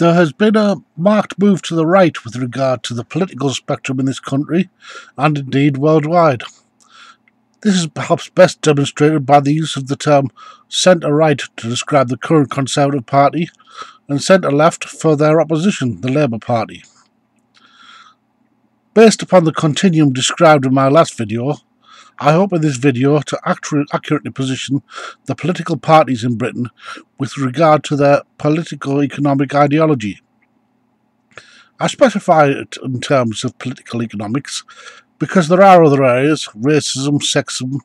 There has been a marked move to the right with regard to the political spectrum in this country, and indeed worldwide. This is perhaps best demonstrated by the use of the term centre-right to describe the current Conservative Party, and centre-left for their opposition, the Labour Party. Based upon the continuum described in my last video, I hope in this video to accurately position the political parties in Britain with regard to their politico-economic ideology. I specify it in terms of political economics because there are other areas, racism, sexism,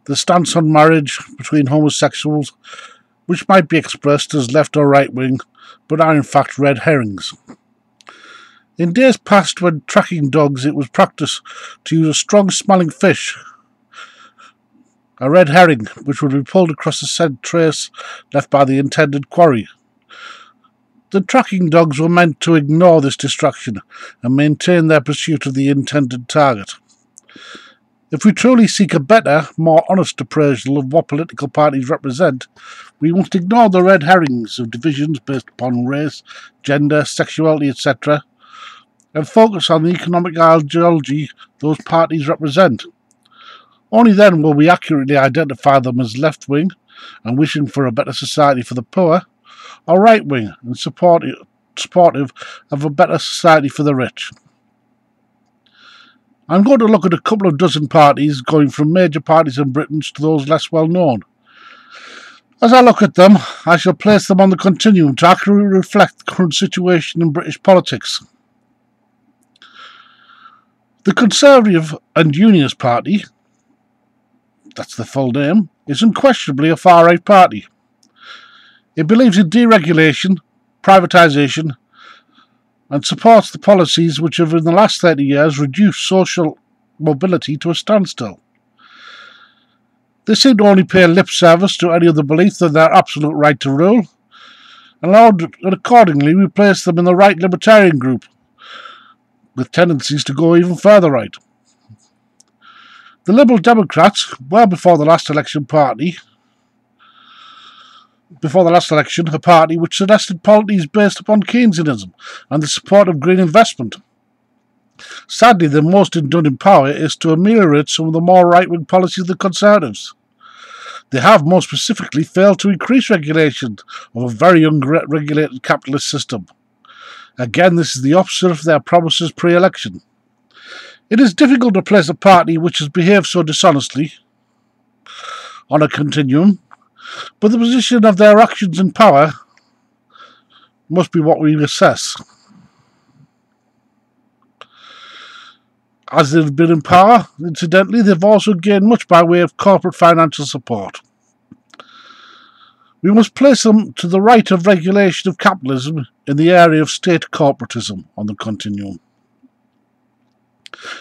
the stance on marriage between homosexuals, which might be expressed as left or right wing, but are in fact red herrings. In days past, when tracking dogs, it was practice to use a strong-smelling fish, a red herring, which would be pulled across the scent trace left by the intended quarry. The tracking dogs were meant to ignore this distraction and maintain their pursuit of the intended target. If we truly seek a better, more honest appraisal of what political parties represent, we must ignore the red herrings of divisions based upon race, gender, sexuality, etc., and focus on the economic ideology those parties represent. Only then will we accurately identify them as left-wing and wishing for a better society for the poor, or right-wing and supportive of a better society for the rich. I'm going to look at a couple of dozen parties, going from major parties in Britain to those less well known. As I look at them, I shall place them on the continuum to accurately reflect the current situation in British politics. The Conservative and Unionist Party, that's the full name, is unquestionably a far-right party. It believes in deregulation, privatisation, and supports the policies which have in the last 30 years reduced social mobility to a standstill. They seem to only pay lip service to any other belief than their absolute right to rule, and accordingly we place them in the right libertarian group, with tendencies to go even further right. The Liberal Democrats were before the last election a party which suggested policies based upon Keynesianism and the support of green investment. Sadly, the most done in power is to ameliorate some of the more right-wing policies of the Conservatives. They have more specifically failed to increase regulation of a very unregulated capitalist system. Again, this is the opposite of their promises pre-election. It is difficult to place a party which has behaved so dishonestly on a continuum, but the position of their actions in power must be what we assess. As they've been in power, incidentally, they've also gained much by way of corporate financial support. We must place them to the right of regulation of capitalism in the area of state corporatism on the continuum.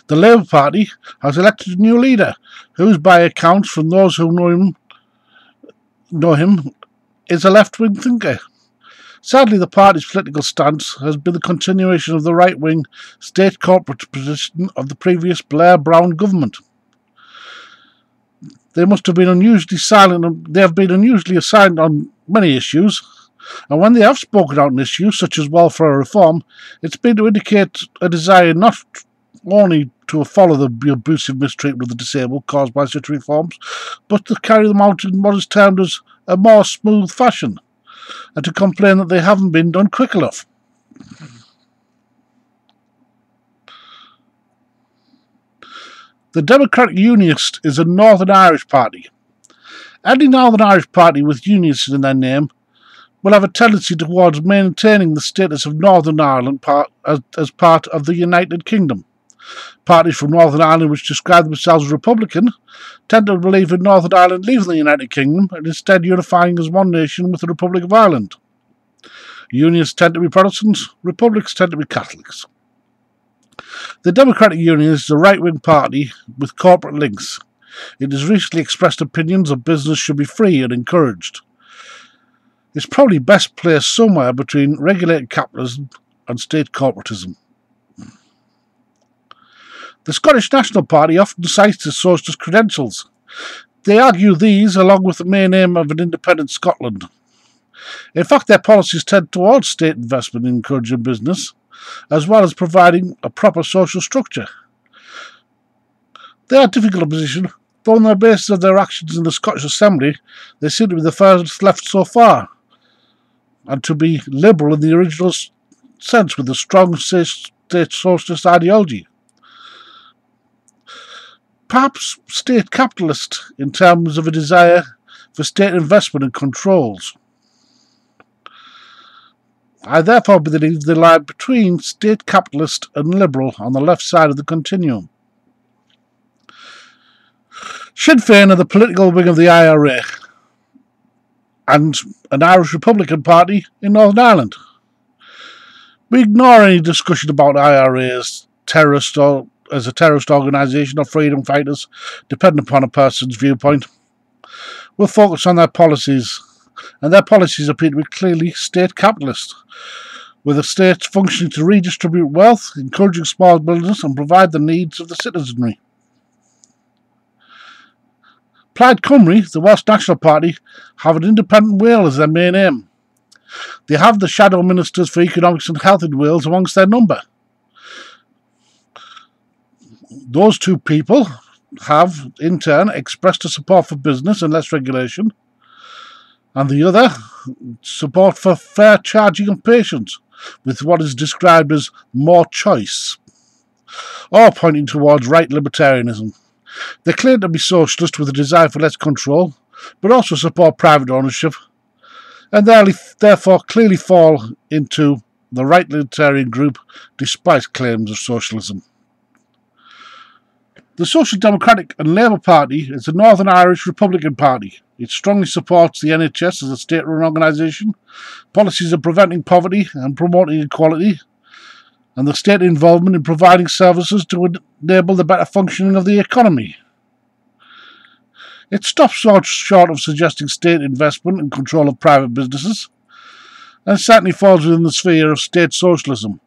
The Labour Party has elected a new leader, who, by accounts from those who know him, is a left-wing thinker. Sadly, the party's political stance has been the continuation of the right-wing state corporate position of the previous Blair-Brown government. They have been unusually silent on many issues, and when they have spoken out on issues such as welfare reform, it's been to indicate a desire not only to follow the abusive mistreatment of the disabled caused by such reforms, but to carry them out in what is termed as a more smooth fashion, and to complain that they haven't been done quick enough. The Democratic Unionist is a Northern Irish party. Any Northern Irish party with Unionist in their name will have a tendency towards maintaining the status of Northern Ireland as part of the United Kingdom. Parties from Northern Ireland which describe themselves as Republican tend to believe in Northern Ireland leaving the United Kingdom and instead unifying as one nation with the Republic of Ireland. Unionists tend to be Protestants, Republicans tend to be Catholics. The Democratic Unionist is a right-wing party with corporate links. It has recently expressed opinions that business should be free and encouraged. It's probably best placed somewhere between regulated capitalism and state corporatism. The Scottish National Party often cites its socialist credentials. They argue these, along with the main aim of an independent Scotland. In fact, their policies tend towards state investment in encouraging business, as well as providing a proper social structure. They are a difficult opposition, though on the basis of their actions in the Scottish Assembly, they seem to be the furthest left so far, and to be liberal in the original sense with a strong state socialist ideology. Perhaps state capitalist in terms of a desire for state investment and controls. I therefore believe they lie between state capitalist and liberal on the left side of the continuum. Sinn Féin are the political wing of the IRA and an Irish Republican Party in Northern Ireland. We ignore any discussion about IRA as a terrorist organisation or freedom fighters, depending upon a person's viewpoint. We'll focus on their policies, and their policies appear to be clearly state capitalist, with the state functioning to redistribute wealth, encouraging small business and provide the needs of the citizenry. Plaid Cymru, the Welsh National Party, have an independent Wales as their main aim. They have the shadow ministers for economics and health in Wales amongst their number. Those two people have, in turn, expressed a support for business and less regulation, and the other, support for fair charging of patients, with what is described as more choice, all pointing towards right libertarianism. They claim to be socialist with a desire for less control, but also support private ownership, and therefore clearly fall into the right libertarian group despite claims of socialism. The Social Democratic and Labour Party is a Northern Irish Republican Party. It strongly supports the NHS as a state-run organisation, policies of preventing poverty and promoting equality, and the state involvement in providing services to enable the better functioning of the economy. It stops short of suggesting state investment and control of private businesses, and certainly falls within the sphere of state socialism,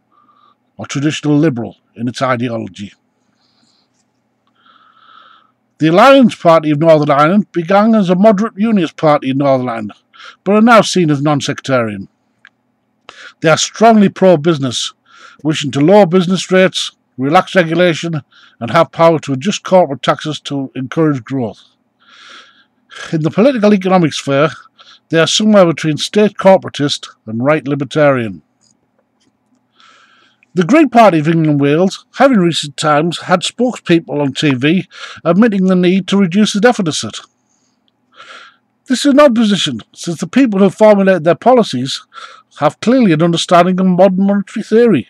or traditional liberal in its ideology. The Alliance Party of Northern Ireland began as a moderate unionist party in Northern Ireland, but are now seen as non-sectarian. They are strongly pro-business, wishing to lower business rates, relax regulation, and have power to adjust corporate taxes to encourage growth. In the political economic sphere, they are somewhere between state corporatist and right libertarian. The Green Party of England and Wales have in recent times had spokespeople on TV admitting the need to reduce the deficit. This is an odd position, since the people who formulate their policies have clearly an understanding of modern monetary theory,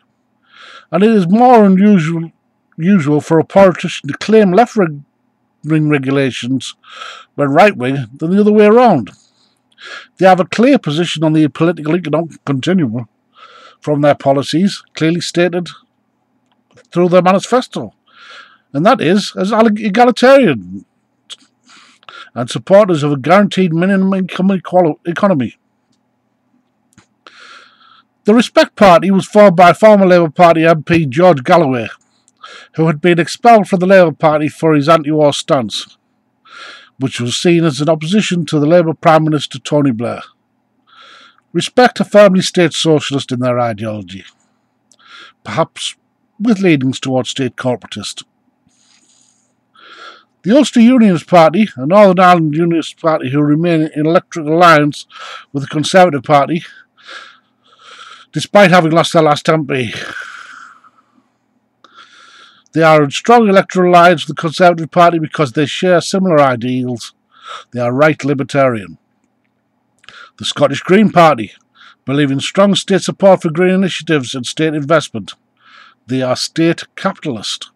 and it is more unusual for a politician to claim left-wing regulations when right-wing than the other way around. They have a clear position on the political economic continuum from their policies, clearly stated through their manifesto, and that is as egalitarian and supporters of a guaranteed minimum income economy. The Respect Party was formed by former Labour Party MP George Galloway, who had been expelled from the Labour Party for his anti-war stance, which was seen as an opposition to the Labour Prime Minister Tony Blair. Respect are firmly state socialist in their ideology, perhaps with leanings towards state corporatist. The Ulster Unionist Party, a Northern Ireland Unionist Party who remain in electoral alliance with the Conservative Party, despite having lost their last MP. They are in strong electoral alliance with the Conservative Party because they share similar ideals. They are right libertarian. The Scottish Green Party believe in strong state support for green initiatives and state investment. They are state capitalist.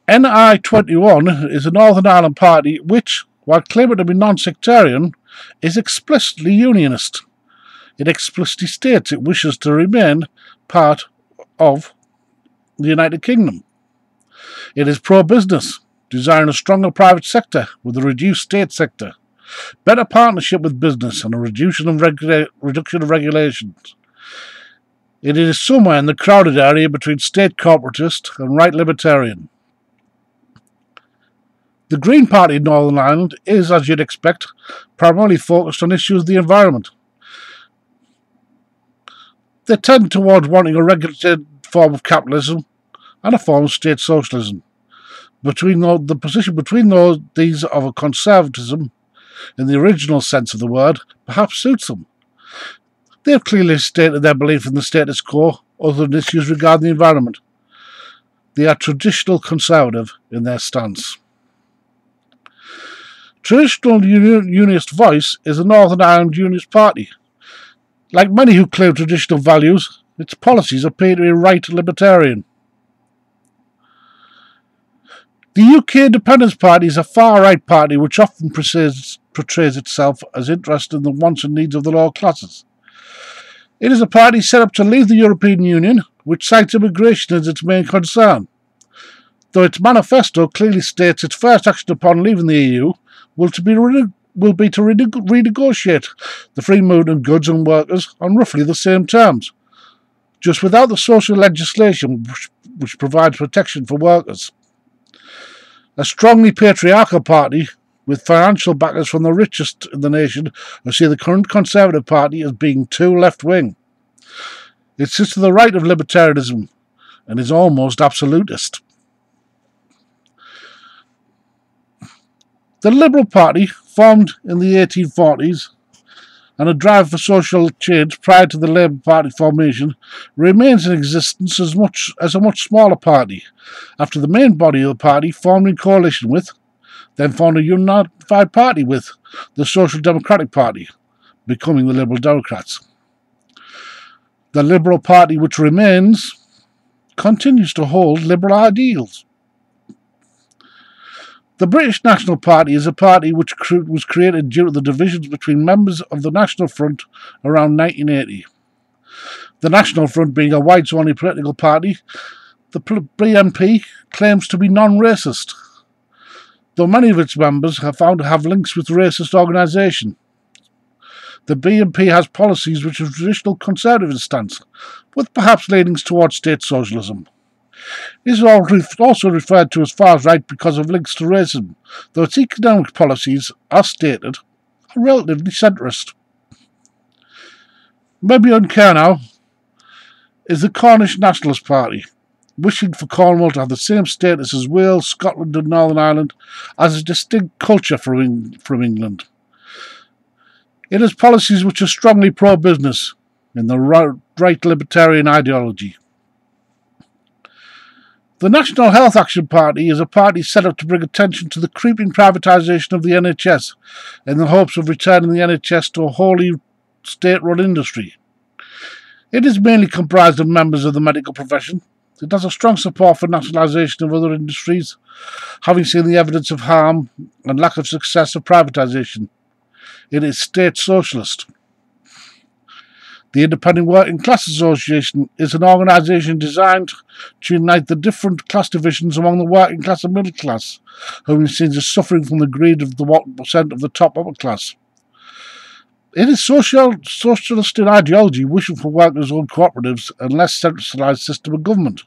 NI21 is a Northern Ireland party which, while claiming to be non-sectarian, is explicitly unionist. It explicitly states it wishes to remain part of the United Kingdom. It is pro-business, desiring a stronger private sector with a reduced state sector, better partnership with business and a reduction of regulations. It is somewhere in the crowded area between state corporatist and right libertarian. The Green Party in Northern Ireland is, as you'd expect, primarily focused on issues of the environment. They tend towards wanting a regulated form of capitalism and a form of state socialism. The position between these of a conservatism, in the original sense of the word, perhaps suits them. They have clearly stated their belief in the status quo, other than issues regarding the environment. They are traditional conservative in their stance. Traditional Unionist Voice is the Northern Ireland Unionist Party. Like many who claim traditional values, its policies appear to be right libertarian. The UK Independence Party is a far-right party which often portrays itself as interested in the wants and needs of the lower classes. It is a party set up to leave the European Union, which cites immigration as its main concern. Though its manifesto clearly states its first action upon leaving the EU will be to renegotiate the free movement of goods and workers on roughly the same terms, just without the social legislation which provides protection for workers. A strongly patriarchal party with financial backers from the richest in the nation who see the current Conservative Party as being too left-wing. It sits to the right of libertarianism and is almost absolutist. The Liberal Party, formed in the 1840s and a drive for social change prior to the Labour Party formation, remains in existence as a much smaller party, after the main body of the party formed in coalition with, then formed a unified party with, the Social Democratic Party, becoming the Liberal Democrats. The Liberal Party which remains continues to hold liberal ideals. The British National Party is a party which was created due to the divisions between members of the National Front around 1980. The National Front being a whites-only political party, the BNP claims to be non-racist, though many of its members have found to have links with racist organisation. The BNP has policies which are traditional conservative stance, with perhaps leanings towards state socialism. It is also referred to as far right because of links to racism, though its economic policies, as stated, are relatively centrist. Maybe unfair now is the Cornish Nationalist Party, wishing for Cornwall to have the same status as Wales, Scotland and Northern Ireland as a distinct culture from England. It has policies which are strongly pro-business in the right libertarian ideology. The National Health Action Party is a party set up to bring attention to the creeping privatisation of the NHS in the hopes of returning the NHS to a wholly state-run industry. It is mainly comprised of members of the medical profession. It has a strong support for nationalisation of other industries, having seen the evidence of harm and lack of success of privatisation. It is state socialist. The Independent Working Class Association is an organisation designed to unite the different class divisions among the working class and middle class, whom it seems is suffering from the greed of the 1% of the top upper class. It is socialist in ideology, wishing for workers-owned cooperatives and less centralised system of government.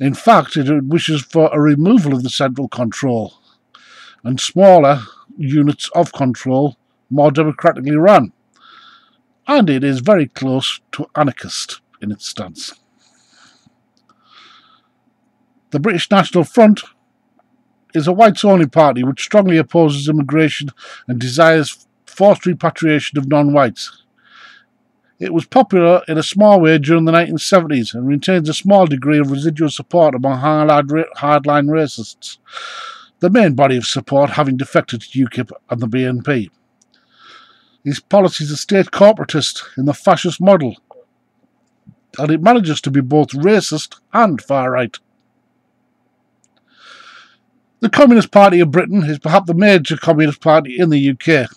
In fact, it wishes for a removal of the central control and smaller units of control, more democratically run. And it is very close to anarchist in its stance. The British National Front is a whites-only party which strongly opposes immigration and desires forced repatriation of non-whites. It was popular in a small way during the 1970s and retains a small degree of residual support among hardline racists, the main body of support having defected to UKIP and the BNP. These policies are state corporatist in the fascist model, and it manages to be both racist and far-right. The Communist Party of Britain is perhaps the major communist party in the UK.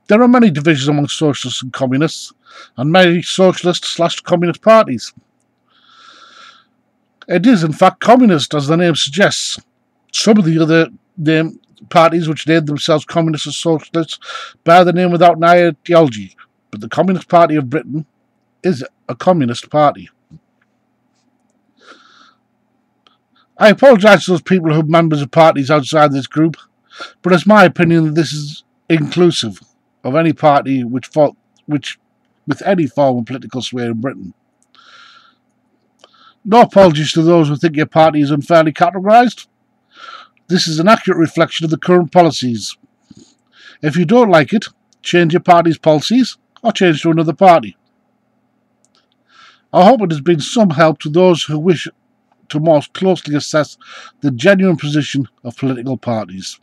There are many divisions among socialists and communists, and many socialist/communist parties. It is, in fact, communist, as the name suggests. Some of the other parties which name themselves communists or socialists bear the name without an ideology, but the Communist Party of Britain is a communist party. I apologise to those people who are members of parties outside this group, but it's my opinion that this is inclusive of any party with any form of political sway in Britain. No apologies to those who think your party is unfairly categorised. This is an accurate reflection of the current policies. If you don't like it, change your party's policies or change to another party. I hope it has been some help to those who wish to more closely assess the genuine position of political parties.